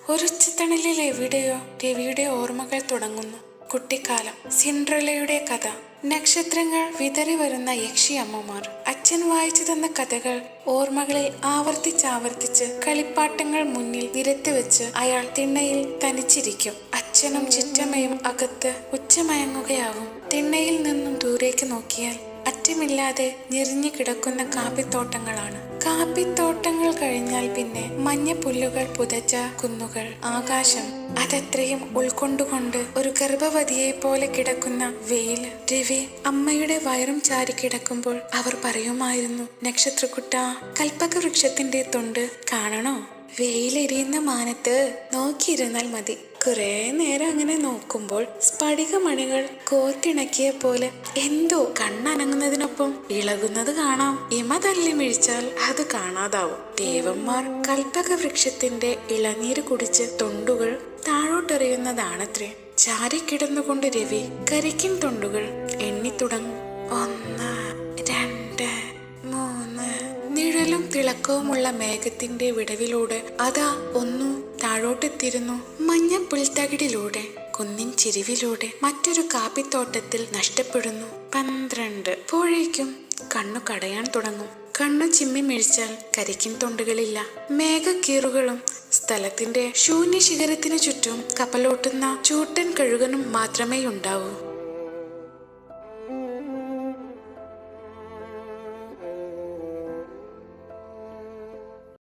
ഒരുച്ചത്തണലിൽ എവിടെയോ രവിയുടെ ഓർമ്മകൾ തുടങ്ങുന്നു. കുട്ടിക്കാലം, സിൻഡ്രലയുടെ കഥ, നക്ഷത്രങ്ങൾ വിതറി വരുന്ന യക്ഷി അമ്മമാർ, അച്ഛൻ വായിച്ചു തന്ന കഥകൾ ഓർമ്മകളിൽ ആവർത്തിച്ചാവർത്തിച്ച് കളിപ്പാട്ടങ്ങൾ മുന്നിൽ നിരത്തിവെച്ച് അയാൾ തിണ്ണയിൽ തനിച്ചിരിക്കും. അച്ഛനും ചിറ്റമ്മയും അകത്ത് ഉച്ചമയങ്ങുകയാവും. തിണ്ണയിൽ നിന്നും ദൂരേക്ക് നോക്കിയാൽ അറ്റമില്ലാതെ ഞെറിഞ്ഞു കിടക്കുന്ന കാപ്പിത്തോട്ടങ്ങളാണ്. കാപ്പിത്തോട്ടങ്ങൾ കഴിഞ്ഞാൽ പിന്നെ മഞ്ഞ പുല്ലുകൾ പുതച്ച കുന്നുകൾ, ആകാശം. അതത്രയും ഉൾക്കൊണ്ടുകൊണ്ട് ഒരു ഗർഭവതിയെ പോലെ കിടക്കുന്ന വെയിൽ. രവി അമ്മയുടെ വയറും ചാരി കിടക്കുമ്പോൾ അവർ പറയുമായിരുന്നു, നക്ഷത്രക്കുട്ട, കൽപ്പക വൃക്ഷത്തിന്റെ തൊണ്ട് കാണണോ? വെയിലെരിയുന്ന മാനത്ത് നോക്കിയിരുന്നാൽ മതി. കുറെ നേരം അങ്ങനെ നോക്കുമ്പോൾ സ്ഫടികമണികൾ കോർത്തിണക്കിയ പോലെ എന്തോ കണ്ണനങ്ങുന്നതിനൊപ്പം ഇളകുന്നത് കാണാം. ഇമ തല്ലി മിഴിച്ചാൽ അത് കാണാതാവും. ദേവന്മാർ കൽപ്പക വൃക്ഷത്തിന്റെ ഇളനീര് കുടിച്ച് തൊണ്ടുകൾ താഴോട്ടെറിയുന്നതാണത്രേ. ചാരിക്കിടന്നുകൊണ്ട് രവി കരിക്കിൻ തൊണ്ടുകൾ എണ്ണി തുടങ്ങും. 1, 2, 3. നിഴലും തിളക്കവുമുള്ള മേഘത്തിന്റെ വിടവിലൂടെ അതാ ഒന്നു താഴോട്ടെത്തിരുന്നു. മഞ്ഞ പുൽത്തകിടിലൂടെ, കുന്നിൻ ചിരിവിലൂടെ മറ്റൊരു കാപ്പിത്തോട്ടത്തിൽ നഷ്ടപ്പെടുന്നു. 12. അപ്പോഴേക്കും കണ്ണു കടയാൻ തുടങ്ങും. കണ്ണു ചിമ്മി മിഴിച്ചാൽ കരിക്കിൻ തൊണ്ടുകളില്ല. മേഘക്കീറുകളും സ്ഥലത്തിന്റെ ശൂന്യ ശിഖരത്തിനു ചുറ്റും കപ്പലോട്ടുന്ന ചൂട്ടൻ കഴുകനും മാത്രമേ ഉണ്ടാവൂ.